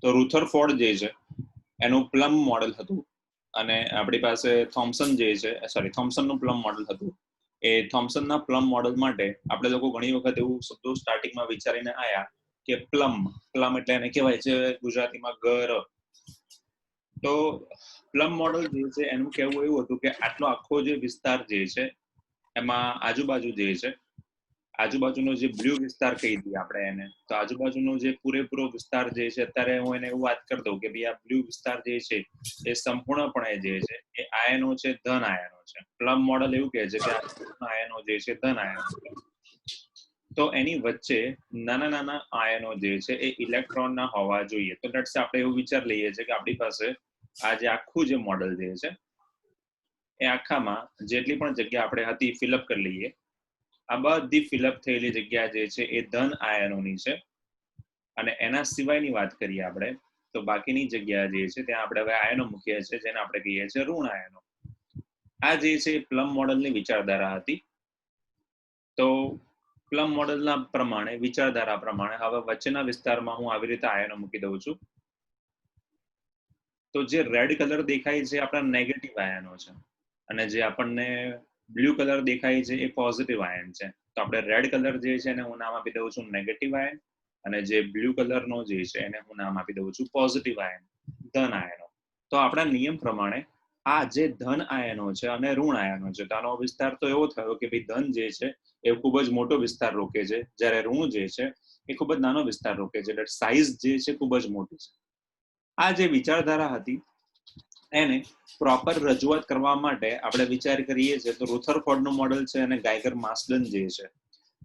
તો રુથરફોર્ડ જે છે એનું પ્લમ મોડેલ હતું અને આપણી પાસે થોમ્સન જે છે થોમ્સનનું પ્લમ મોડેલ હતું. એ થોમ્સનના પ્લમ મોડેલ માટે આપણે લોકો ઘણી વખત એવું શબ્દો સ્ટાર્ટિંગમાં વિચારીને આયા કે પ્લમ એટલે એને કહેવાય છે ગુજરાતીમાં ગર. તો પ્લમ મોડેલ જે છે એનું કહેવું એવું હતું કે આટલો આખો જે વિસ્તાર જે છે એમાં આજુબાજુનો જે બ્લુ વિસ્તાર કહી દઈએ આપણે એને, તો આજુબાજુનો જે પૂરેપૂરો વિસ્તાર જે છે અત્યારે હું એને એવું વાત કરી દઉં કે ભાઈ આ બ્લુ વિસ્તાર જે છે એ સંપૂર્ણપણે જે છે એ આયનો છે, ધન આયનો છે. પ્લમ મોડેલ એવું કહે છે કે આ આયનો જે છે ધન આયનો છે. તો એની વચ્ચે નાના નાના આયનો જે છે એ ઇલેક્ટ્રોનના હોવા જોઈએ. તો લેટ્સ આપણે એવું વિચાર લઈએ છીએ કે આપણી પાસે આ જે આખું જે મોડેલ જે છે એ આખામાં જેટલી પણ જગ્યા આપણે હતી ફિલઅપ કરી લઈએ. આ બધી ફિલઅપ થયેલી જગ્યા જે છે એ ધન આયનોની છે અને એના સિવાયની વાત કરીએ આપણે તો બાકીની જગ્યા જે છે ત્યાં આપણે હવે આયનો મૂકીએ છીએ જેને આપણે કહીએ છીએ ઋણ આયનો. આ જે છે પ્લમ મોડેલની વિચારધારા હતી. તો પ્લમ મોડેલના પ્રમાણે વિચારધારા પ્રમાણે હવે વચ્ચેના વિસ્તારમાં હું આવી રીતે આયનો મૂકી દઉં છું. તો જે રેડ કલર દેખાય છે આપણા નેગેટિવ આયનો છે અને જે આપણને બ્લુ કલર દેખાય છે એ પોઝિટિવ આયન છે. તો આપણે રેડ કલર જે છે એને હું નામ આપી દઉં છું નેગેટિવ આયન અને જે બ્લુ કલરનો જે છે એને હું નામ આપી દઉં છું પોઝિટિવ આયન, ધન આયનો. તો આપણા નિયમ પ્રમાણે આ જે ધન આયનો છે અને ઋણ આયનો છે તો આનો વિસ્તાર તો એવો થયો કે ભાઈ ધન જે છે એ ખૂબ જ મોટો વિસ્તાર રોકે છે, જ્યારે ઋણ જે છે એ ખૂબ જ નાનો વિસ્તાર રોકે છે. એટલે સાઇઝ જે છે ખૂબ જ મોટી છે. આ જે વિચારધારા હતી એને પ્રોપર રજૂઆત કરવા માટે આપણે વિચાર કરીએ છીએ તો રુથરફોર્ડનું મોડેલ છે અને ગાયગર માસ્ડન જે છે,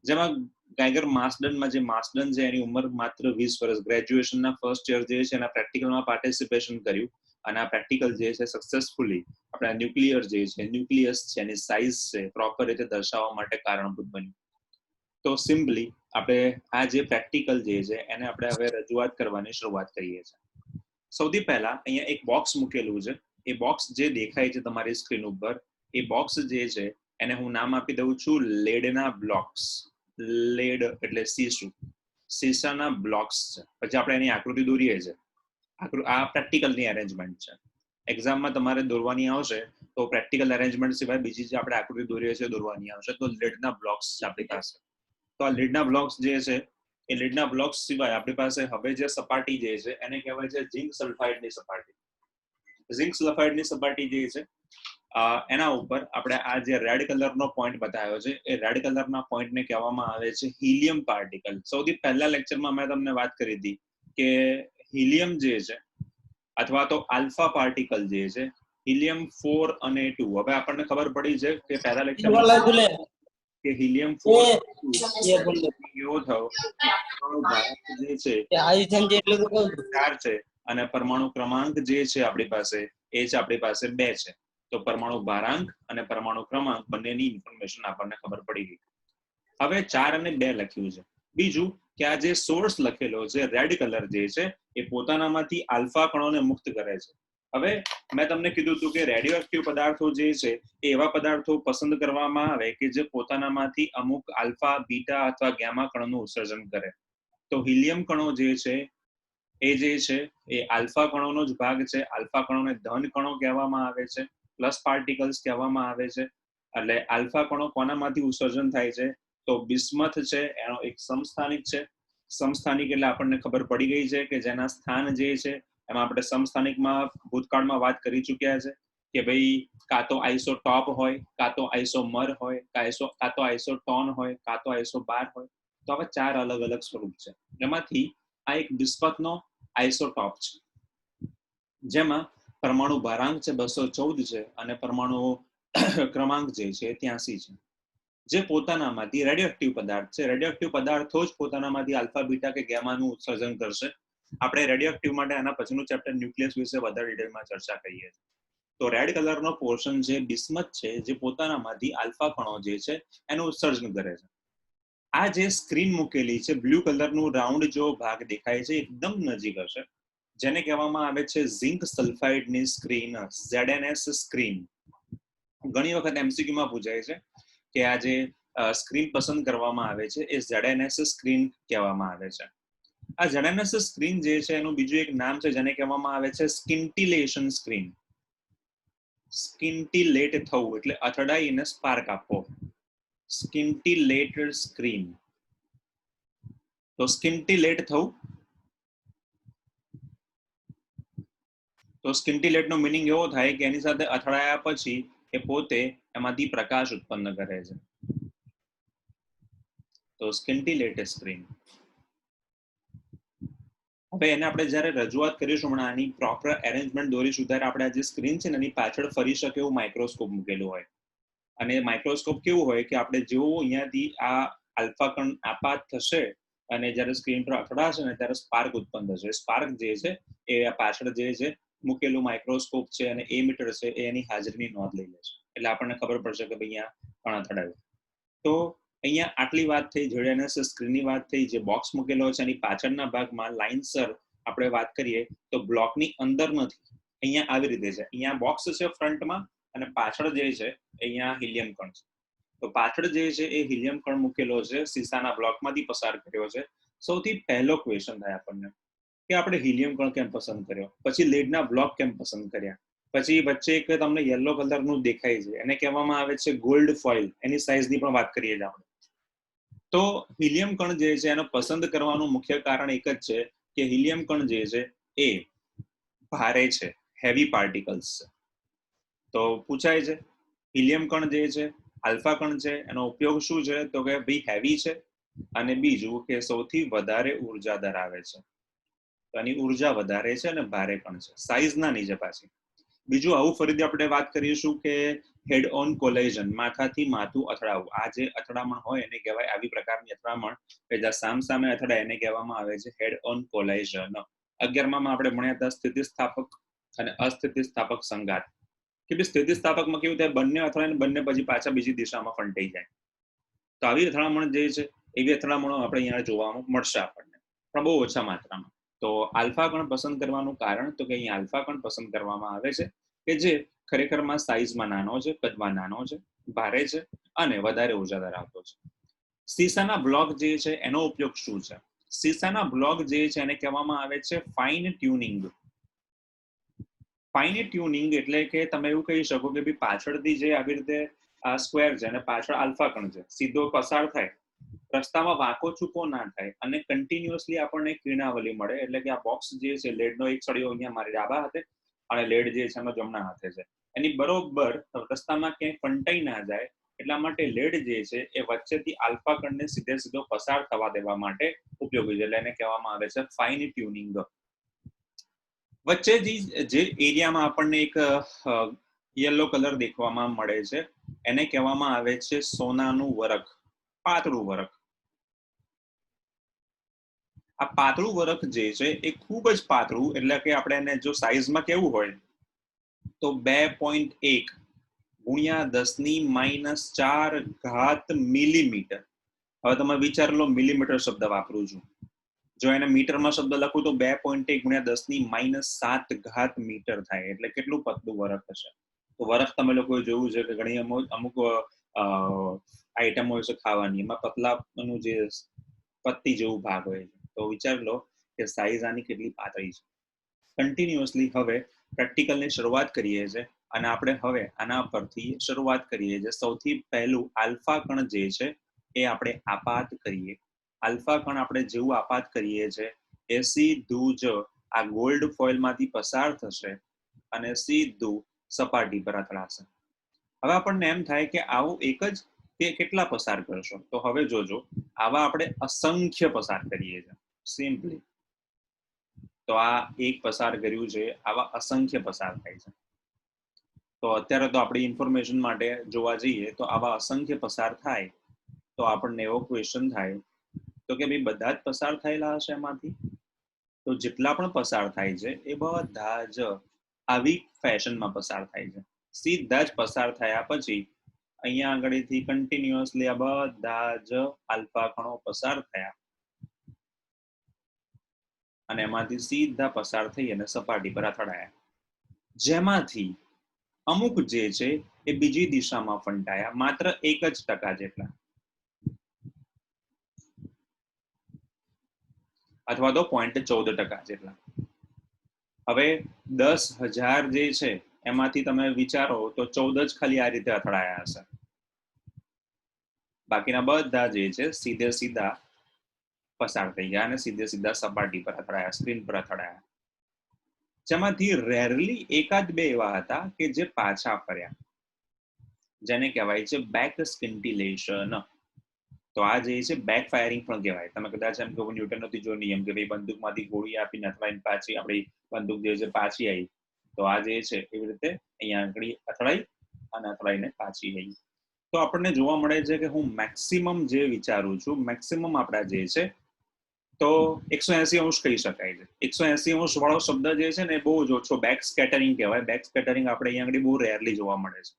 જેમાં ગાયગર માસ્ડનમાં જે માસ્ડન છે એની ઉંમર માત્ર 20 વર્ષ, ગ્રેજ્યુએશનના ફર્સ્ટ યર જે છે એના પ્રેક્ટિકલમાં પાર્ટિસિપેશન કર્યું અને આ પ્રેક્ટિકલ જે છે સક્સેસફુલી આપણા ન્યુક્લિયસ છે એની સાઇઝ છે પ્રોપર રીતે દર્શાવવા માટે કારણભૂત બન્યું. તો સિમ્પલી આપણે આ જે પ્રેક્ટિકલ જે છે એને આપણે હવે રજૂઆત કરવાની શરૂઆત કરીએ છીએ. સૌથી પહેલા અહીંયા એક બોક્સ મૂકેલું છે. એ બોક્સ જે દેખાય છે તમારી સ્ક્રીન ઉપર, એ બોક્સ જે છે એને હું નામ આપી દઉં છું લેડના બ્લોક્સ. લેડ એટલે સીસાના બ્લોક્સ છે. પછી આપણે એની આકૃતિ દોરીએ છીએ. આ પ્રેક્ટિકલની અરેન્જમેન્ટ છે. એક્ઝામમાં તમારે દોરવાની આવશે તો પ્રેક્ટિકલ અરેન્જમેન્ટ સિવાય બીજી જે આપણે આકૃતિ દોરીએ છીએ દોરવાની આવશે. તો લીડના બ્લોક્સ છે આપણી પાસે. તો આ લીડના બ્લોક્સ જે છે એ લીડના બ્લોક્સ સિવાય આપણી પાસે હવે જે સપાટી જે છે એને કહેવાય છે ઝિંક સલ્ફાઇડની સપાટી. ઝિંક સલ્ફાઇડની સપાટી જે છે એના ઉપર આપણે આ જે રેડ કલરનો પોઈન્ટ બતાવ્યો છે એ રેડ કલરના પોઈન્ટને કહેવામાં આવે છે હિલિયમ પાર્ટિકલ. સૌથી પહેલા લેક્ચરમાં મેં તમને વાત કરી હતી કે હિલિયમ જે છે અથવા તો આલ્ફા પાર્ટિકલ જે છે હિલિયમ 4 અને 2. હવે આપણને ખબર પડી છે કે પહેલા લેક્ચરમાં કે હિલિયમ 4 એવો થયો જે છે અને પરમાણુ ક્રમાંક જે છે આપણી પાસે એ છે આપણી પાસે 2 છે. તો પરમાણુ ભારાંક અને પરમાણુ ક્રમાંક બંનેની ઇન્ફોર્મેશન આપણને ખબર પડી ગઈ. હવે 4 અને 2 લખ્યું છે. બીજું કે આ જે સોર્સ લખેલો છે રેડ કલર જે છે એ પોતાનામાંથી આલ્ફા કણોને મુક્ત કરે છે. હવે મેં તમને કીધું હતું કે રેડિયો એક્ટિવ પદાર્થો જે છે એ એવા પદાર્થો પસંદ કરવામાં આવે કે જે પોતાનામાંથી અમુક આલ્ફા, બીટા અથવા ગામા કણોનું ઉત્સર્જન કરે. તો હિલિયમ કણો જે છે એ જે છે એ આલ્ફા કણોનો જ ભાગ છે. આલ્ફા કણોને ધન કણો કહેવામાં આવે છે, પ્લસ પાર્ટિકલ્સ કહેવામાં આવે છે. એટલે આલ્ફા કણો કોનામાંથી ઉત્સર્જન થાય છે તો બિસ્મથ છે એનો એક સમસ્થાનિક છે. સમસ્થાનિક એટલે આપણને ખબર પડી ગઈ છે કે જેના સ્થાન જે છે એમાં આપણે સમસ્થાનિકમાં ભૂતકાળમાં વાત કરી ચૂક્યા છે કે ભાઈ કાં તો આઇસોટોપ હોય, કાં તો આઇસોમર હોય, કાં તો આઇસોટોન હોય, કાં તો આઇસોબાર હોય. તો આવા 4 અલગ અલગ સ્વરૂપ છે. એમાંથી આ એક બિસ્મથનો આઇસોટોપ છે જેમાં પરમાણુ ભારાંક છે 214 છે અને પરમાણુ ક્રમાંક જે છે 83 છે. જે પોતાનામાંથી રેડિયોએક્ટિવ પદાર્થ છે. રેડિયોએક્ટિવ પદાર્થો જ પોતાનામાંથી આલ્ફા, બીટા કે ગામાનું ઉત્સર્જન કરશે. આપણે રેડિયોએક્ટિવ માટે આના પછીનું ચેપ્ટર ન્યુક્લિયસ વિશે વધારે ડિટેલમાં ચર્ચા કરીએ. તો રેડ કલરનો પોર્શન જે બિસ્મથ છે જે પોતાનામાંથી આલ્ફા કણો જે છે એનું ઉત્સર્જન કરે છે. આ જે સ્ક્રીન મૂકેલી છે બ્લુ કલરનું રાઉન્ડ જો ભાગ દેખાય છે એકદમ નજીક હશે, જેને કહેવામાં આવે છે ઝિંક સલ્ફાઇડની સ્ક્રીન, ZNS સ્ક્રીન. ઘણી વખત એમસીક્યુમાં પૂછાય છે કે આ જે સ્ક્રીન પસંદ કરવામાં આવે છે એ ZNS સ્ક્રીન કહેવામાં આવે છે. આ ઝેડએનએસ સ્ક્રીન જે છે એનું બીજું એક નામ છે જેને કહેવામાં આવે છે સ્કિન્ટિલેશન સ્ક્રીન. સ્કિન્ટિલેટ થવું એટલે અથડાઈને સ્પાર્ક આપવો, સ્કિન્ટિલેટેડ સ્ક્રીન. તો સ્કિન્ટિલેટ થવું, તો સ્કિન્ટિલેટ નો મીનિંગ એવો થાય કે એની સાથે અથડાયા પછી એ પોતે એમાંથી પ્રકાશ ઉત્પન્ન કરે છે. તો સ્કિન્ટિલેટ સ્ક્રીન. હવે એને આપણે જ્યારે રજૂઆત કરીશું હમણાં આની પ્રોપર એરેન્જમેન્ટ દોરીશું ત્યારે આપણે આ જે સ્ક્રીન છે ને એની પાછળ ફરી શકે એવું માઇક્રોસ્કોપ મૂકેલું હોય. અને માઇક્રોસ્કોપ કેવું હોય કે આપણે જેવું અહીંયાથી આ આલ્ફા કણ આપાત થશે અને જ્યારે સ્ક્રીન પર અથડાશે ને ત્યારે સ્પાર્ક ઉત્પન્ન થશે. સ્પાર્ક જે છે એ પાછળ જે છે મૂકેલું માઇક્રોસ્કોપ છે અને એમીટર છે એ એની હાજરીની નોંધ લઈ લે છે. એટલે આપણને ખબર પડશે કે ભાઈ અહીંયા કણ અથડાયું. તો અહીંયા આટલી વાત થઈ ઝેડએનએસ સ્ક્રીનની વાત થઈ. જે બોક્સ મૂકેલો છે એની પાછળના ભાગમાં લાઇનસર આપણે વાત કરીએ તો બ્લોકની અંદર નથી, અહીંયા આવી રીતે છે. અહીંયા બોક્સ છે ફ્રન્ટમાં અને પાછળ જે છે અહીંયા હિલિયમ કણ છે. તો પાછળ જે છે એ હિલિયમ કણ મૂકેલો છે, સીસાના બ્લોકમાંથી પસાર કર્યો છે. સૌથી પહેલો ક્વેશ્ચન થાય આપણને કે આપણે હિલિયમ કણ કેમ પસંદ કર્યો, પછી લેડના બ્લોક કેમ પસંદ કર્યા, પછી વચ્ચે એક તમને યલો કલરનું દેખાય છે એને કહેવામાં આવે છે ગોલ્ડ ફોઇલ. એની સાઇઝની પણ વાત કરીએ છીએ આપણે. તો હિલિયમ કણ જે છે એનો પસંદ કરવાનું મુખ્ય કારણ એક જ છે કે હિલિયમ કણ જે છે એ ભારે છે, હેવી પાર્ટિકલ્સ છે. તો પૂછાય છે હિલિયમ કણ જે છે આલ્ફા કણ છે એનો ઉપયોગ શું છે, તો કે ભાઈ હેવી છે અને બીજું કે સૌથી વધારે ઉર્જા ધરાવે છે. તો એની ઉર્જા વધારે છે અને ભારે પણ છે, સાઇઝ ના નીચે પાછી. બીજું આવું ફરીથી આપણે વાત કરીશું કે હેડ ઓન કોલેઝન, માથાથી માથું અથડાવું. આ જે અથડામણ હોય એને કહેવાય, આવી પ્રકારની અથડામણ કે જ્યાં સામ સામે અથડાય એને કહેવામાં આવે છે હેડ ઓન કોલેઝન. 11માં આપણે ભણ્યા હતા સ્થિતિસ્થાપક અને અસ્થિતિસ્થાપક સંઘાત. કે ભાઈ સ્થિતિસ્થાપકમાં કેવું થાય, બંને અથડાય બંને પછી પાછા બીજી દિશામાં ફંટાઈ જાય. તો આવી અથડામણ જે છે એવી અથડામણો આપણે અહીંયા જોવા મળશે આપણને, પણ બહુ ઓછા માત્રામાં. તો આલ્ફા કણ પસંદ કરવાનું કારણ તો કે અહીંયા આલ્ફા કણ પસંદ કરવામાં આવે છે કે જે ખરેખરમાં સાઇઝમાં નાનો છે, કદમાં નાનો છે, ભારે છે અને વધારે ઉર્જા ધરાવતો છે. સીસાના બ્લોક જે છે એનો ઉપયોગ શું છે? સીસાના બ્લોક જે છે એને કહેવામાં આવે છે ફાઇન ટ્યુનિંગ. ફાઇન ટ્યુનિંગ એટલે કે તમે એવું કહી શકો કે ભાઈ પાછળથી જે આવી રીતે આ સ્ક્વેર છે અને પાછળ આલ્ફા કણ છે, સીધો પસાર થાય, રસ્તામાં વાંકો ચૂકો ના થાય અને કન્ટિન્યુઅસલી આપણને કિરણાવલી મળે. એટલે કે આ બોક્સ જે છે લેડનો એક સળિયો અહીંયા મારી ડાબા હાથે અને લેડ જે છે એનો જમણા હાથે છે, એની બરોબર રસ્તામાં ક્યાંય ફંટાઈ ના જાય એટલા માટે લેડ જે છે એ વચ્ચેથી આલ્ફા કણને સીધે સીધો પસાર થવા દેવા માટે ઉપયોગી છે. એટલે એને કહેવામાં આવે છે ફાઇન ટ્યુનિંગ. વચ્ચે જે એરિયામાં આપણને એક યલો કલર દેખવામાં મળે છે એને કહેવામાં આવે છે સોનાનું વરખ, પાતળું વરખ. આ પાતળું વરખ જે છે એ ખૂબ જ પાતળું, એટલે કે આપણે એને જો સાઈઝમાં કેવું હોય તો 2.1 ગુણ્યા 10⁻⁴ મિલીમીટર. હવે તમે વિચાર લો, મિલીમીટર શબ્દ વાપરું છું, જો એને મીટરમાં શબ્દ લખું તો 2.1 ગુણ્યા 10⁻⁷ મીટર થાય. એટલે કેટલું પતલું વરખ હશે. તો વરખ તમે લોકોએ જોયું છે કે ઘણી અમુક આઈટમ હોય છે ખાવાની, એમાં પતલાનું જે પત્તી જેવું ભાગ હોય છે. તો વિચાર લો કે સાઈઝ આની કેટલી પાતળી છે. કન્ટિન્યુઅસલી હવે પ્રેક્ટિકલની શરૂઆત કરીએ છીએ અને આપણે હવે આના પરથી શરૂઆત કરીએ છીએ. સૌથી પહેલું આલ્ફા કણ જે છે એ આપણે આપાત કરીએ. આલ્ફા કણ આપણે જેવું આપાત કરીએ છીએ એ સીધું જ આ ગોલ્ડ ફોઇલમાંથી પસાર થશે અને સીધું સપાટી પર અથડાશે. હવે આપણને એમ થાય કે આવું એક જ કે કેટલા પસાર કરશો, તો હવે જોજો આવા આપણે અસંખ્ય પસાર કરીએ છીએ સિમ્પલી. તો આ એક પસાર કર્યું છે, આવા અસંખ્ય પસાર થાય છે. તો અત્યારે તો આપણી ઇન્ફોર્મેશન માટે જોવા જઈએ તો આવા અસંખ્ય પસાર થાય તો આપણને એવો ક્વેશ્ચન થાય તો કે ભાઈ બધા જ પસાર થયેલા હશે એમાંથી? તો જેટલા પણ પસાર થાય છે એ બધા જ આવી ફેશનમાં પસાર થાય છે. સીધા જ પસાર થયા પછી અહીંયા આગળથી કન્ટિન્યુઅસલી આ બધા જ આલ્ફા કણો પસાર થયા અને એમાંથી સીધા પસાર થઈ અને સપાટી પર અથડાયા, જેમાંથી અમુક જે છે એ બીજી દિશામાં ફંટાયા, માત્ર 1% જેટલા. અથવા તો 0.14% જેટલા. હવે 10,000 જે છે એમાંથી તમે વિચારો તો 14 જ ખાલી આ રીતે અથડાયા હશે. બાકીના બધા જે છે સીધે સીધા પસાર થઈ ગયા અને સીધે સીધા સપાટી પર અથડાયા, સ્ક્રીન પર અથડાયા. જેમાંથી રેરલી એકાદ બે એવા હતા કે જે પાછા ફર્યા, જેને કહેવાય છે બેક સ્કિન્ટિલેશન. તો આ જે છે બેક ફાયરિંગ પણ કહેવાય. તમે કદાચ એમ કહો ન્યૂટનનો ત્રીજો નિયમ કે ભાઈ બંદૂકમાંથી ગોળી આપીને અથડાઈને પાછી આપણી બંદૂક જે છે પાછી આવી, તો આ જે છે એવી રીતે અહીંયા આગળ અથડાઈ અને અથડાઈને પાછી આવી. તો આપણને જોવા મળે છે કે હું મેક્સિમમ જે વિચારું છું, મેક્સિમમ આપણા જે છે તો 180 કહી શકાય છે. 180 વાળો શબ્દ જે છે ને બહુ જ ઓછો બેક સ્કેટરિંગ કહેવાય. બેક સ્કેટરિંગ આપણે અહીંયા આગળ બહુ રેરલી જોવા મળે છે.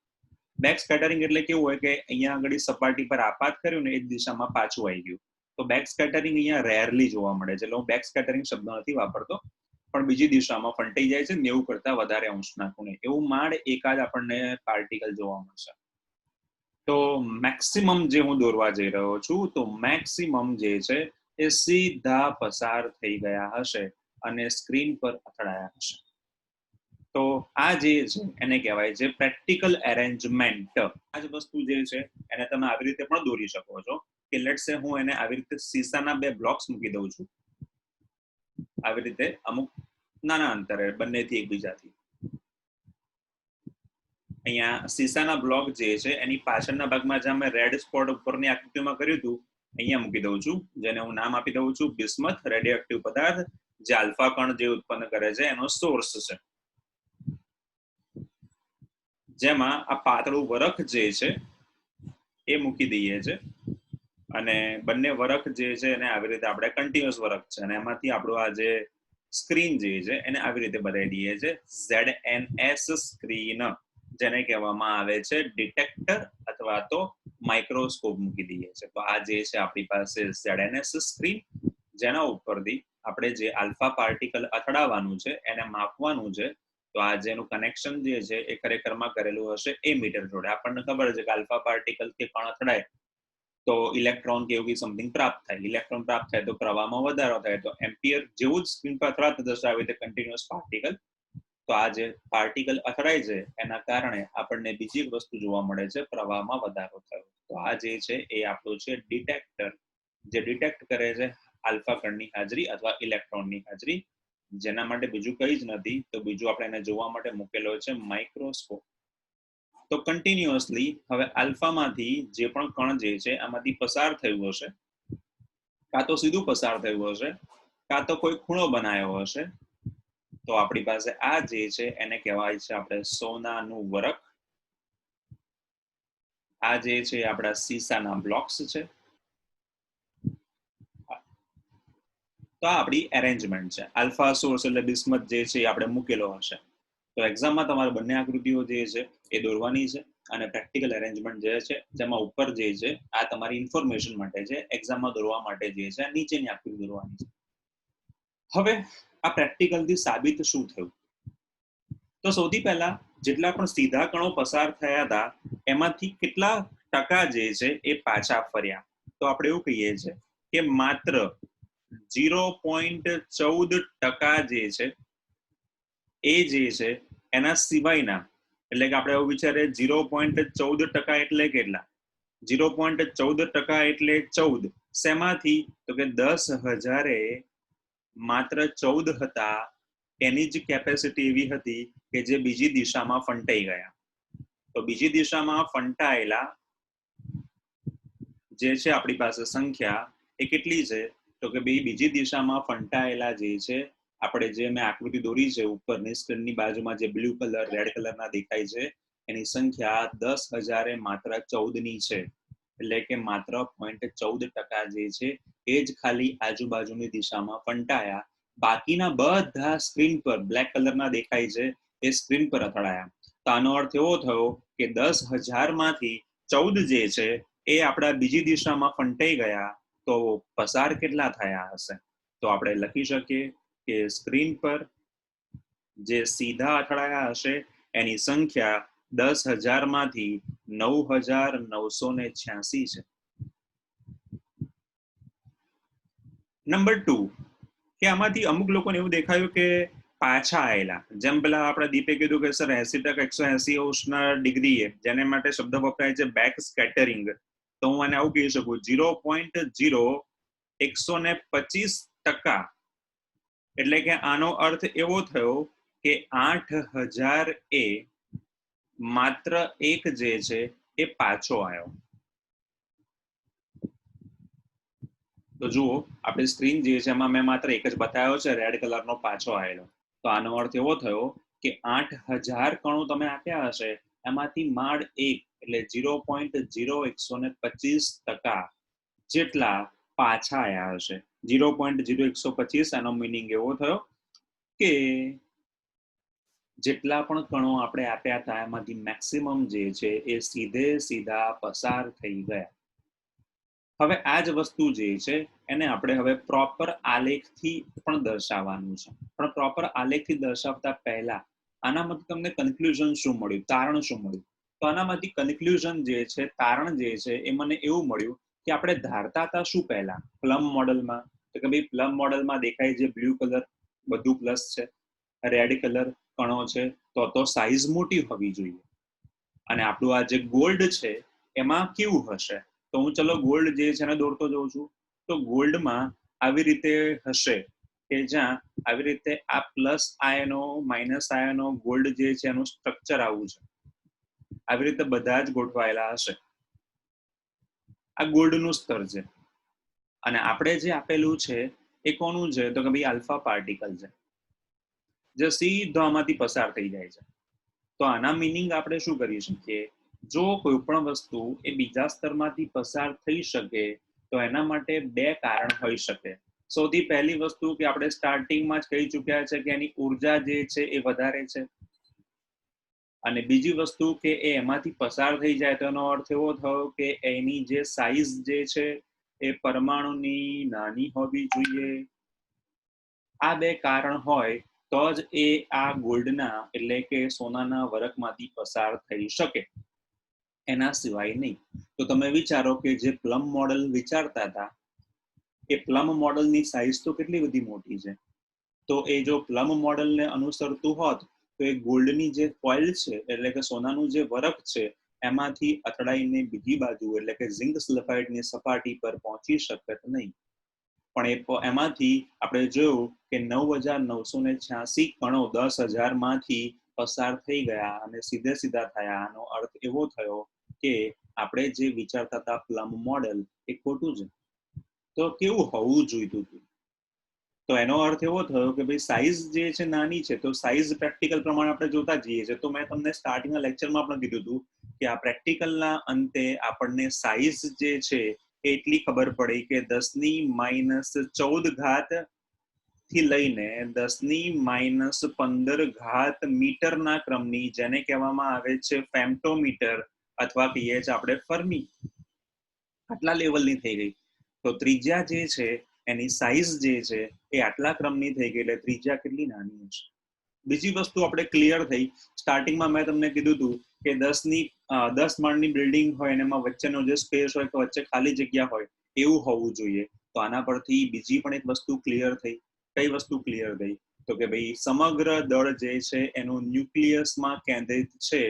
બેક સ્કેટરિંગ એટલે કેવું હોય કે અહીંયા આગળ સપાટી પર આપાત કર્યું ને એ દિશામાં પાછું આવી ગયું. તો બેક સ્કેટરિંગ અહીંયા રેરલી જોવા મળે છે. એટલે હું બેક સ્કેટરિંગ શબ્દ નથી વાપરતો, પણ બીજી દિશામાં ફંટાઈ જાય છે 90 કરતા વધારે અંશના ખૂણે. એવું માંડ એકાદ આપણને પાર્ટિકલ જોવા મળશે. તો મેક્સિમમ જે હું દોરવા જઈ રહ્યો છું, તો મેક્સિમમ જે છે એ સીધા પસાર થઈ ગયા હશે અને સ્ક્રીન પર અથડાયા હશે. તો આ જે છે એને કહેવાય છે પ્રેક્ટિકલ એરેન્જમેન્ટ. આ જ વસ્તુ જે છે એને તમે આવી રીતે પણ દોરી શકો છો કે લેટ્સ સે હું એને આવી રીતે સીસાના બે બ્લોક્સ મૂકી દઉં છું, આવી રીતે અમુક નાના અંતરે બંનેથી એકબીજાથી. અહીંયા સીસાના બ્લોક જે છે એની પાછળના ભાગમાં જ્યાં મેં રેડ સ્પોટ ઉપરની આકૃતિમાં કર્યું હતું અહીંયા મૂકી દઉં છું, જેને હું નામ આપી દઉં છું બિસ્મથ, રેડિયો એક્ટિવ પદાર્થ જે આલ્ફા કણ જે ઉત્પન્ન કરે છે એનો સોર્સ છે. જેમાં આ પાતળું વરખ જે છે એ મૂકી દઈએ છે અને બંને વરખ જે છે એને આવી રીતે આપણે કન્ટિન્યુઅસ વરખ છે અને એમાંથી આપણું આ જે સ્ક્રીન જે છે એને આવી રીતે બનાવી દઈએ છે ZNS સ્ક્રીન, જેને કહેવામાં આવે છે ડિટેક્ટર અથવા તો માઇક્રોસ્કોપ મૂકી દઈએ છે. તો આ જે છે આપણી પાસે ZNS સ્ક્રીન, જેના ઉપરથી આપણે જે આલ્ફા પાર્ટિકલ અથડાવવાનું છે એને માપવાનું છે. તો આ જેનું કનેક્શન જે છે એ ખરેખરમાં કરેલું હશે એ મીટર જોડે. આપણને ખબર છે કે આલ્ફા પાર્ટિકલ કે કણ અથડાય તો ઇલેક્ટ્રોન કે એવું સમથિંગ પ્રાપ્ત થાય. ઇલેક્ટ્રોન પ્રાપ્ત થાય તો પ્રવાહમાં વધારો થાય. તો એમ્પિયર જેવું જ સ્ક્રીન પર અથડાતું જશે આવી રીતે કન્ટિન્યુઅસ પાર્ટિકલ. તો આ જે પાર્ટિકલ અથડાય છે એના કારણે આપણને બીજી એક વસ્તુ જોવા મળે છે, પ્રવાહમાં વધારો થયો. તો આ જે છે એ આપણું છે ડિટેક્ટર, જે ડિટેક્ટ કરે છે આલ્ફા કણની હાજરી અથવા ઇલેક્ટ્રોનની હાજરી, જેના માટે બીજું કંઈ જ નથી. તો બીજું આપણે એને જોવા માટે મૂકેલો છે માઇક્રોસ્કોપ. તો કન્ટિન્યુઅસલી હવે આલ્ફામાંથી જે પણ કણ જે છે આમાંથી પસાર થયું હશે, કાં તો સીધું પસાર થયું હશે, કાં તો કોઈ ખૂણો બનાવ્યો હશે. તો આપણી પાસે આ જે છે એને કહેવાય છે આપણે સોનાનું વરખ. આ જે છે આપણા સીસાના બ્લોક્સ છે. તો આ આપણી એરેન્જમેન્ટ છે. આલ્ફા સોર્સ એટલે બિસ્મથ જે છે એ આપણે મૂકેલો હશે. તો એક્ઝામમાં તમારે બંને આકૃતિઓ જે છે એ દોરવાની છે અને પ્રેક્ટિકલ એરેન્જમેન્ટ જે છે જેમાં ઉપર જે છે આ તમારી ઇન્ફોર્મેશન માટે છે, એક્ઝામમાં દોરવા માટે જે છે નીચેની આકૃતિ દોરવાની છે. હવે આ પ્રેક્ટિકલથી સાબિત શું થયું? તો સૌથી પહેલા જેટલા પણ સીધા કણો પસાર થયા હતા એમાંથી કેટલા ટકા જે છે એ પાછા ફર્યા? તો આપણે એવું કહીએ છીએ કે માત્ર 0.14% જે છે એ જે છે એના સિવાયના, એટલે કે આપણે એવું વિચારીએ 0.14% એટલે કેટલા? 0.14% એટલે 14. શેમાંથી? તો કે 10,000 માત્ર 14 હતા એની જ કેપેસિટી એવી હતી કે જે બીજી દિશામાં ફંટાઈ ગયા. તો બીજી દિશામાં ફંટાયેલા જે છે આપણી પાસે સંખ્યા એ કેટલી છે? તો કે બીજી દિશામાં ફંટાયેલા જે છે આપણે જે મેં આકૃતિ દોરી છે ઉપરની સ્ક્રીનની બાજુમાં જે બ્લુ કલર રેડ કલરના દેખાય છે એની સંખ્યા 10,000 માત્ર 14ની છે. એટલે કે માત્ર 0.14% જે છે એ જ ખાલી આજુબાજુની દિશામાં ફંટાયા. બાકીના બધા સ્ક્રીન પર બ્લેક કલરના દેખાય છે એ સ્ક્રીન પર અથડાયા. તો આનો અર્થ એવો થયો કે 10,000 માંથી 14 જે છે એ આપણા બીજી દિશામાં ફંટાઈ ગયા. તો પસાર કેટલા થયા હશે? તો આપણે લખી શકીએ કે સ્ક્રીન પર જે સીધા અથડાયા હશે એની સંખ્યા 10,000 માંથી 9,986 છે. નંબર 2, કે આમાંથી અમુક લોકોને એવું દેખાયું કે પાછા આવેલા, જેમ પેલા આપણે દીપે કીધું કે સર 80% 180 જેને માટે શબ્દ વપરાય છે બેક સ્કેટરિંગ, તો હું આને આવું કહી શકું 0.0125%, એટલે કે આનો અર્થ એવો થયો કે 8000 એ માત્ર એક જે છે એ પાછો આવ્યો. તો જુઓ આપણી સ્ક્રીન જે છે એમાં મેં માત્ર એક જ બતાવ્યો છે રેડ કલરનો પાછો આવેલો. તો આનો અર્થ એવો થયો કે 8000 કણો તમે આપ્યા હશે એમાંથી માળ એક એટલે 0.0125% જેટલા પાછા આવ્યા હશે. 0.0125 એનો મીનિંગ એવો થયો કે જેટલા પણ કણો આપણે આપ્યા હતા એમાંથી મેક્સિમમ જે છે એ સીધા પસાર થઈ ગયા. હવે આ જ વસ્તુ જે છે એને આપણે હવે પ્રોપર આલેખથી પણ દર્શાવવાનું છે. પણ પ્રોપર આલેખથી દર્શાવતા પહેલા આનામાંથી તમને કન્ક્લુઝન શું મળ્યું, તારણ શું મળ્યું? તો આનામાંથી કન્ક્લુઝન જે છે, તારણ જે છે એ મને એવું મળ્યું કે આપણે ધારતા હતા શું પહેલા પ્લમ મોડલમાં, તો કે ભાઈ પ્લમ મોડલમાં દેખાય છે બ્લુ કલર બધું પ્લસ છે, રેડ કલર કણો છે, તો સાઈઝ મોટી હોવી જોઈએ. અને આપણું આ જે ગોલ્ડ છે એમાં કેવું હશે? તો હું ચલો ગોલ્ડ જે છે એને દોરતો જઉં છું. તો ગોલ્ડમાં આવી રીતે હશે કે જ્યાં આવી રીતે આ પ્લસ આયનો માઇનસ આયનો ગોલ્ડ જે છે એનું સ્ટ્રક્ચર આવું છે, આવી રીતે બધા જ ગોઠવાયેલા હશે. આ ગોલ્ડનું સ્તર છે. અને આપણે જે આપેલું છે એ કોનું છે? તો કે ભાઈ આલ્ફા પાર્ટિકલ છે જે સીધો આમાંથી પસાર થઈ જાય છે. તો આના મિનિંગ આપણે શું કરી શકીએ? જો કોઈ પણ વસ્તુ એ બીજા સ્તરમાંથી પસાર થઈ શકે તો એના માટે બે કારણ હોઈ શકે. સૌથી પહેલી વસ્તુ કે આપણે સ્ટાર્ટિંગમાં જ કહી ચૂક્યા છે કે એની ઉર્જા જે છે એ વધારે છે. અને બીજી વસ્તુ કે એ એમાંથી પસાર થઈ જાય તો એનો અર્થ એવો થયો કે એની જે સાઈઝ જે છે એ પરમાણુની નાની હોવી જોઈએ. આ બે કારણ હોય તો જ એ આ ગોલ્ડના એટલે કે સોનાના વરખમાંથી પસાર થઈ શકે, એના સિવાય નહીં. તો તમે વિચારો કે જે પ્લમ મોડલ વિચારતા હતા એ પ્લમ મોડલની સાઈઝ તો કેટલી બધી મોટી છે. તો એ જો પ્લમ મોડલને અનુસરતું હોત તો એ ગોલ્ડની જે ફોઇલ છે એટલે કે સોનાનું જે વરખ છે એમાંથી અથડાઈને બીજી બાજુ એટલે કે ઝિંક સલ્ફાઇડની સપાટી પર પહોંચી શકત નહીં. પણ એમાંથી આપણે જોયું કે 9986 કણો 10,000 માંથી પસાર થઈ ગયા અને સીધા થયા. આનો અર્થ એવો થયો કે આપણે જે વિચારતા હતા પ્લમ મોડેલ એ ખોટું છે. તો કેવું હોવું જોઈતું હતું? તો એનો અર્થ એવો થયો કે ભાઈ સાઈઝ જે છે નાની છે, તો સાઈઝ પ્રેક્ટિકલ પ્રમાણે આપણે જોતા જઈએ છીએ. તો મેં તમને સ્ટાર્ટિંગના લેક્ચરમાં પણ કીધું હતું કે આ પ્રેક્ટિકલના અંતે આપણને સાઈઝ જે છે એટલી ખબર પડી કે 10⁻14 થી લઈને 10⁻15 મીટરના ક્રમની, જેને કહેવામાં આવે છે ફેમ્ટોમીટર અથવા કહીએ છીએ આપણે ફર્મી, આટલા લેવલની થઈ ગઈ. તો ત્રિજ્યા જે છે એની સાઈઝ જે છે એ આટલા ક્રમની થઈ ગઈ, એટલે ત્રિજ્યા કેટલી નાની હશે. બીજી વસ્તુ આપણે ક્લિયર થઈ. સ્ટાર્ટિંગમાં મેં તમને કીધું હતું કે 10 માળની બિલ્ડિંગ હોય અને એમાં વચ્ચેનો જે સ્પેસ હોય તો વચ્ચે ખાલી જગ્યા હોય એવું હોવું જોઈએ. તો આના પરથી બીજી પણ એક વસ્તુ ક્લિયર થઈ. કઈ વસ્તુ ક્લિયર થઈ? તો કે ભાઈ સમગ્ર દળ જે છે એનું ન્યુક્લિયસમાં કેન્દ્રિત છે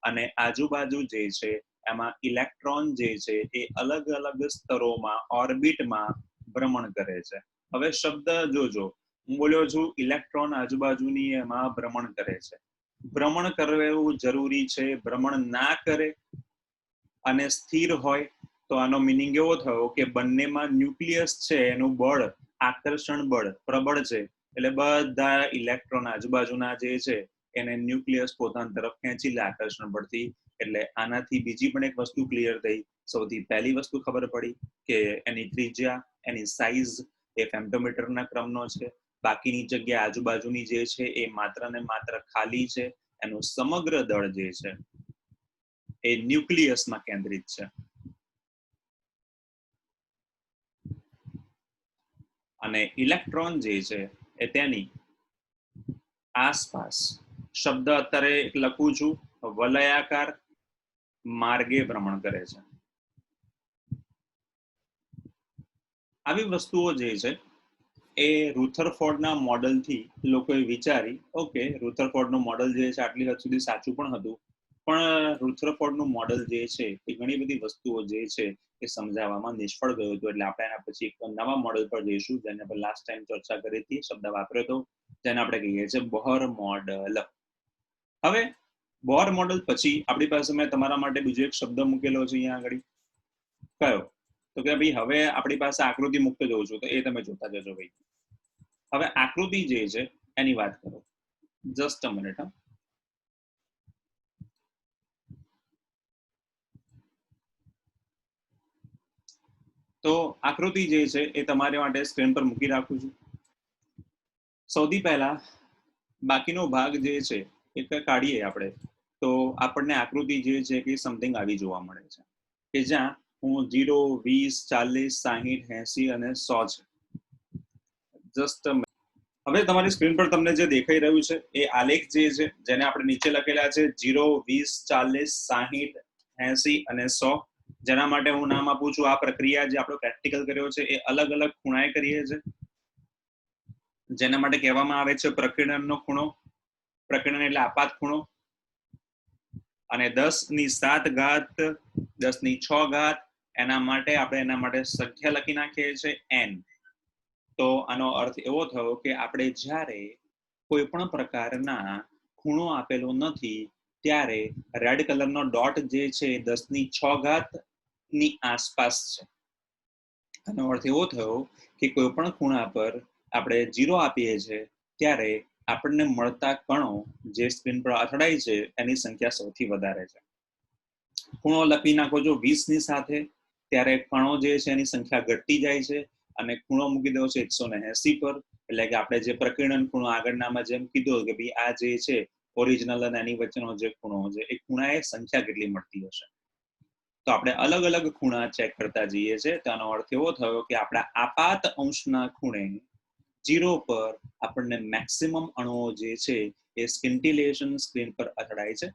અને આજુબાજુ જે છે એમાં ઇલેક્ટ્રોન જે છે એ અલગ અલગ સ્તરોમાં ઓર્બિટમાં ભ્રમણ કરે છે. હવે શબ્દ જોજો, હું બોલ્યો છું ઇલેક્ટ્રોન આજુબાજુની એમાં ભ્રમણ કરે છે. ભ્રમણ કરવું જરૂરી છે. ભ્રમણ ના કરે અને સ્થિર હોય તો આનો મિનિંગ એવો થયો કે બંનેમાં ન્યુક્લિયસ છે એનું બળ, આકર્ષણ બળ પ્રબળ છે, એટલે બધા ઇલેક્ટ્રોન આજુબાજુના જે છે એને ન્યુક્લિયસ પોતાની તરફ ખેંચી લે આકર્ષણ બળથી. એટલે આનાથી બીજી પણ એક વસ્તુ ક્લિયર થઈ. સૌથી પહેલી વસ્તુ ખબર પડી કે એની ત્રિજ્યા, એની સાઈઝ એ ફેમ્ટોમીટરના ક્રમનો છે. બાકીની જગ્યા આજુબાજુની જે છે એ માત્ર ને માત્ર ખાલી છે. એનું સમગ્ર દળ જે છે એ ન્યુક્લિયસમાં કેન્દ્રિત છે. અને ઇલેક્ટ્રોન જે છે એ તેની આસપાસ, શબ્દ અત્યારે લખું છું, વલયાકાર માર્ગે ભ્રમણ કરે છે. આવી વસ્તુઓ જે છે એ રુથરફોર્ડના મોડલથી લોકોએ વિચારી ઓકે રુથરફોર્ડનું મોડલ જે છે આટલી હદ સુધી સાચું પણ હતું, પણ રુથરફોર્ડનું મોડલ જે છે એ ઘણી બધી વસ્તુઓ જે છે એ સમજાવવામાં નિષ્ફળ ગયું હતું. એટલે આપણે એના પછી એક નવા મોડલ પર જઈશું જેને આપણે લાસ્ટ ટાઈમ ચર્ચા કરી હતી, શબ્દ વાપર્યો હતો, જેને આપણે કહીએ છીએ બોહર મોડલ. હવે બોહર મોડલ પછી આપણી પાસે મેં તમારા માટે બીજો એક શબ્દ મૂકેલો છે અહીંયા આગળ. કયો? તો કે ભાઈ હવે આપણી પાસે આકૃતિ મુક્ત જોઉં છું, તો એ તમે જોતા જજો ભાઈ. હવે આકૃતિ જે છે એની વાત કરો. Just a minute. તો આકૃતિ જે છે એ તમારી માટે સ્ક્રીન પર મૂકી રાખું છું. સૌથી પહેલા બાકીનો ભાગ જે છે એ કાઢીએ આપણે, તો આપણને આકૃતિ જે છે કે સમથિંગ આવી જોવા મળે છે કે જ્યાં હું 0, 20, 40, 60, 80 અને 100 છે. જસ્ટ હવે તમારી સ્ક્રીન પર તમને જે દેખાઈ રહ્યું છે એ આલેખ જે છે જેને આપણે નીચે લખેલા છે 0, 20, 40, 60, 80 અને 100, જેના માટે હું નામ આપું છું આ પ્રક્રિયા જે આપણો પ્રેક્ટિકલ કર્યો છે એ અલગ અલગ ખૂણાએ કરીએ છે, જેના માટે કહેવામાં આવે છે પ્રકીર્ણનનો ખૂણો. પ્રકીર્ણન એટલે આપાત ખૂણો. અને 10⁻⁷, 10⁶, એના માટે આપણે એના માટે સંખ્યા લખી નાખીએ છીએ n. તો આનો અર્થ એવો થયો કે આપણે જ્યારે કોઈ પણ પ્રકારના ખૂણો આપેલો નથી ત્યારે રેડ કલરનો ડોટ જે છે 10⁶ ની આસપાસ છે. આનો અર્થ એવો થયો કે કોઈ પણ ખૂણા પર આપણે 0 આપીએ છીએ ત્યારે આપણને મળતા કણો જે સ્ક્રીન પર અથડાય છે એની સંખ્યા સૌથી વધારે છે. ખૂણો લખી નાખો છો 20 ની સાથે, ત્યારે કણો જે છે એની સંખ્યા ઘટતી જાય છે, અને ખૂણો મૂકી દો છે 180 પર. એટલે કે આપણે જે પ્રકીર્ણન ખૂણો આગળનામાં જેમ કીધું કે ભાઈ આ જે છે ઓરિજિનલ અને એની વચ્ચેનો જે ખૂણો છે એ ખૂણાએ સંખ્યા કેટલી મળતી હશે. તો આપણે અલગ અલગ ખૂણા ચેક કરતા જઈએ છીએ. તેનો અર્થ એવો થયો કે આપણા આપાત અંશના ખૂણે 0 પર આપણને મેક્સિમમ અણુઓ જે છે એ સ્કિન્ટિલેશન સ્ક્રીન પર અથડાય છે.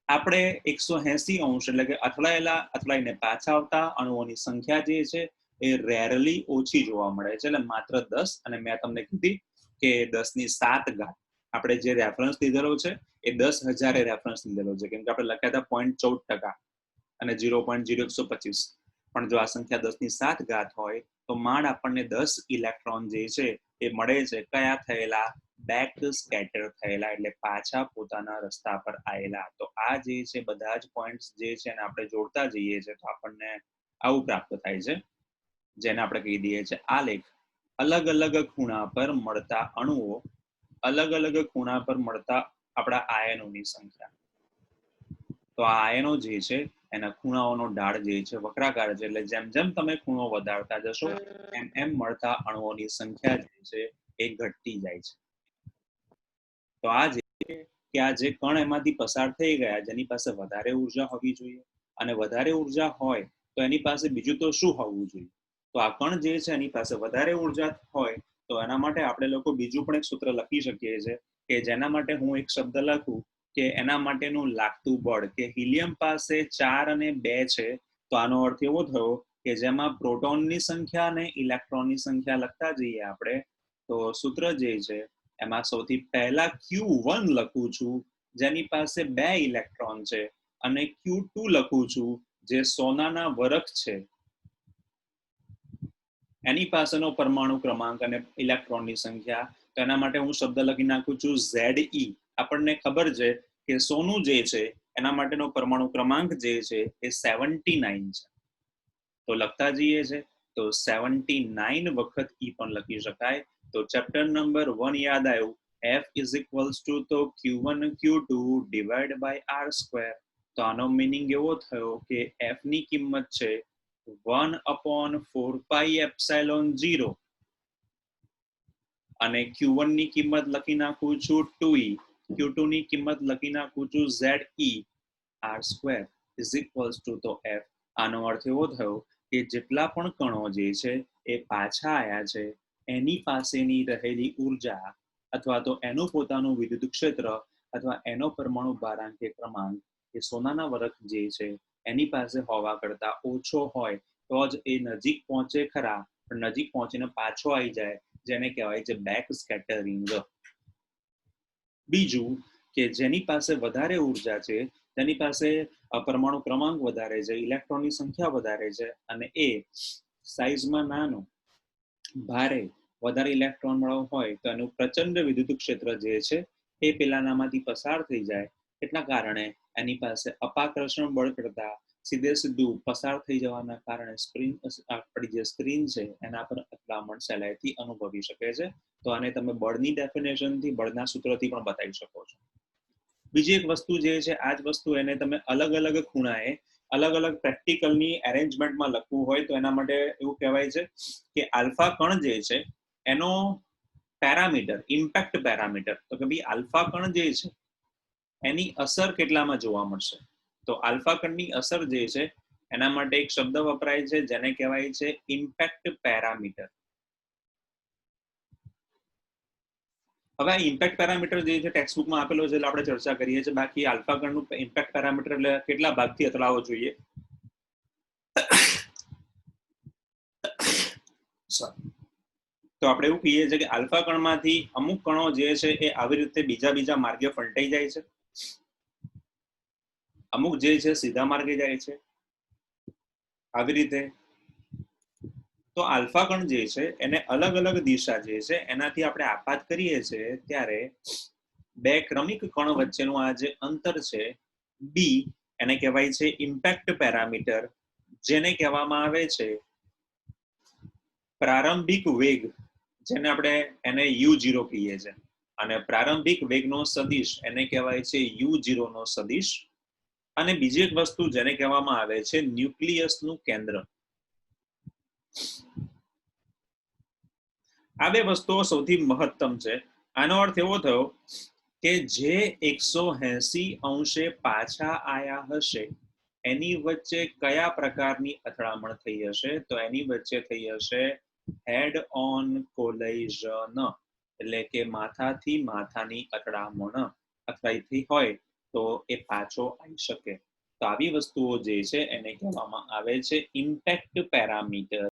આપણે 180° એટલે કે અથડાઈને પાછા આવતા અણુઓની સંખ્યા જે છે એ રેરલી ઓછી જોવા મળે છે, એટલે માત્ર 10. અને મેં તમને કીધી કે 10⁷ આપણે જે રેફરન્સ લીધેલો છે એ 10,000 રેફરન્સ લીધેલો છે, કેમ કે આપણે લખ્યા હતા 0.14% અને 0.0125. પણ જો આ સંખ્યા 10⁷ હોય તો માંડ આપણને 10 ઇલેક્ટ્રોન જે છે એ મળે છે. કયા થયેલા? બેક સ્કેટર થયેલા, એટલે પાછા પોતાના રસ્તા પર આવેલા. તો આ જે છે બધા જ પોઈન્ટ્સ જે છે એને આપણે જોડતા જઈએ છીએ તો આપણને આવું પ્રાપ્ત થાય છે, જેને આપણે કહી દઈએ છીએ આલેખ. અલગ અલગ ખૂણા પર મળતા અણુઓ, અલગ અલગ ખૂણા પર મળતા આપણા આયનોની સંખ્યા. તો આ આયનો જે છે એના ખૂણાઓનો ઢાળ જે છે વક્રાકાર છે, એટલે જેમ જેમ તમે ખૂણો વધારતા જશો એમ એમ મળતા અણુઓની સંખ્યા જે છે એ ઘટતી જાય છે. તો આ જે કે આ જે કણ એમાંથી પસાર થઈ ગયા જેની પાસે વધારે ઉર્જા હોવી જોઈએ, અને વધારે ઉર્જા હોય તો એની પાસે બીજું તો શું હોવું જોઈએ? તો આ કણ જે છે એની પાસે વધારે ઉર્જા હોય તો એના માટે આપણે લોકો બીજું પણ એક સૂત્ર લખી શકીએ છીએ કે જેના માટે હું એક શબ્દ લખું કે એના માટેનું લાગતું બળ, કે હિલિયમ પાસે 4 અને 2 છે. તો આનો અર્થ એવો થયો કે જેમાં પ્રોટોનની સંખ્યા અને ઇલેક્ટ્રોનની સંખ્યા લખતા જઈએ આપણે, તો સૂત્ર જે છે એમાં સૌથી પહેલા Q1 લખું છું જેની પાસે 2 ઇલેક્ટ્રોન છે, અને Q2 લખું છું જે સોનાના વરખ છે એની પાસેનો પરમાણુ ક્રમાંક અને ઇલેક્ટ્રોનની સંખ્યા. તો એના માટે હું શબ્દ લખી નાખું છું Ze. આપણને ખબર છે કે સોનું જે છે એના માટેનો પરમાણુ ક્રમાંક જે છે એ 79 છે. તો લખતા જઈએ છે તો 79 વખત E પણ લખી શકાય. તો ચેપ્ટર નંબર 1 યાદ આવ્યું. F is equals to તો Q1 Q2 divided by R². તો આનો મીનિંગ એવો થયો કે F ની કિંમત છે 1/4πε0, અને Q1 ની કિંમત લખી નાખું છું 2E, Q2 ની કિંમત લખી નાખું છું Ze. R² is equals to તો F. આનો અર્થ એવો થયો કે જેટલા પણ કણો જે છે એ પાછા આવ્યા છે એની પાસેની રહેલી ઉર્જા અથવા તો એનું પોતાનું વિદ્યુત ક્ષેત્ર અથવા એનો પરમાણુ ભારાંકીય ક્રમાંક એ સોનાના વરખ જે છે એની પાસે હોવા કરતા ઓછો હોય તો જ એ નજીક પહોંચે ખરા, પણ નજીક પહોંચીને પાછો આવી જાય જેને કહેવાય છે બેક સ્કેટરિંગ. બીજું કે જેની પાસે વધારે ઉર્જા છે, તેની પાસે પરમાણુ ક્રમાંક વધારે છે, ઇલેક્ટ્રોનની સંખ્યા વધારે છે, અને એ સાઇઝમાં નાનો, ભારે, વધારે ઇલેક્ટ્રોન વાળો હોય તો એનું પ્રચંડ વિદ્યુત ક્ષેત્ર જે છે એ પેલાનામાંથી પસાર થઈ જાય, એટલા કારણે એની પાસે અપાકર્ષણ બળ કરતા સીધું પસાર થઈ જવાના કારણે આપણી જે સ્ક્રીન છે એના પર અથડામણ સહેલાઈથી અનુભવી શકે છે. તો આને તમે બળની ડેફિનેશનથી, બળના સૂત્રથી પણ બતાવી શકો છો. બીજી એક વસ્તુ જે છે, આ જ વસ્તુ એને તમે અલગ અલગ ખૂણાએ અલગ અલગ પ્રેક્ટિકલની એરેન્જમેન્ટમાં લખવું હોય તો એના માટે એવું કહેવાય છે કે આલ્ફા કણ જે છે એનો પેરામીટર, ઇમ્પેક્ટ પેરામીટર, તો કે ભાઈ આલ્ફા કણ જે છે એની અસર કેટલામાં જોવા મળશે. તો આલ્ફા કણની અસર જે છે એના માટે એક શબ્દ વપરાય છે જેને કહેવાય છે ઇમ્પેક્ટ પેરામીટર. હવે આ ઇમ્પેક્ટ પેરામીટર જે છે ટેક્સ્ટબુકમાં આપેલો છે એટલે આપણે ચર્ચા કરીએ છીએ. બાકી આલ્ફા કણનું ઇમ્પેક્ટ પેરામીટર એટલે કેટલા ભાગથી અથડાવો જોઈએ. તો આપણે એવું કહીએ છીએ કે આલ્ફા કણમાંથી અમુક કણો જે છે એ આવી રીતે બીજા માર્ગે ફંટાઈ જાય છે, અમુક જે છે સીધા માર્ગે જાય છે આવી રીતે. તો આલ્ફા કણ જે છે એને અલગ અલગ દિશા જે છે એનાથી આપણે આપાત કરીએ છીએ ત્યારે બે ક્રમિક કણ વચ્ચેનું આ જે અંતર છે બી, એને કહેવાય છે ઇમ્પેક્ટ પેરામીટર, જેને કહેવામાં આવે છે પ્રારંભિક વેગ, જેને આપણે એને u0 કહીએ છીએ. અને પ્રારંભિક વેગનો સદિશ એને કહેવાય છે u0 નો સદિશ. અને બીજી એક વસ્તુ જેને કહેવામાં આવે છે ન્યુક્લિયસનું કેન્દ્ર. આ બે વસ્તુઓ સૌથી મહત્તમ છે. આનો અર્થ એવો થયો કે જે 180 અંશે પાછા આયા હશે એની વચ્ચે કયા પ્રકારની અથડામણ થઈ હશે, તો એની વચ્ચે થઈ હશે હેડ ઓન કોલિઝન, એટલે કે માથાથી માથાની અથડામણ અથડાઈ હોય તો એ પાછો આવી શકે. તો આવી વસ્તુઓ જે છે એને કહેવામાં આવે છે ઇમ્પેક્ટ પેરામીટર.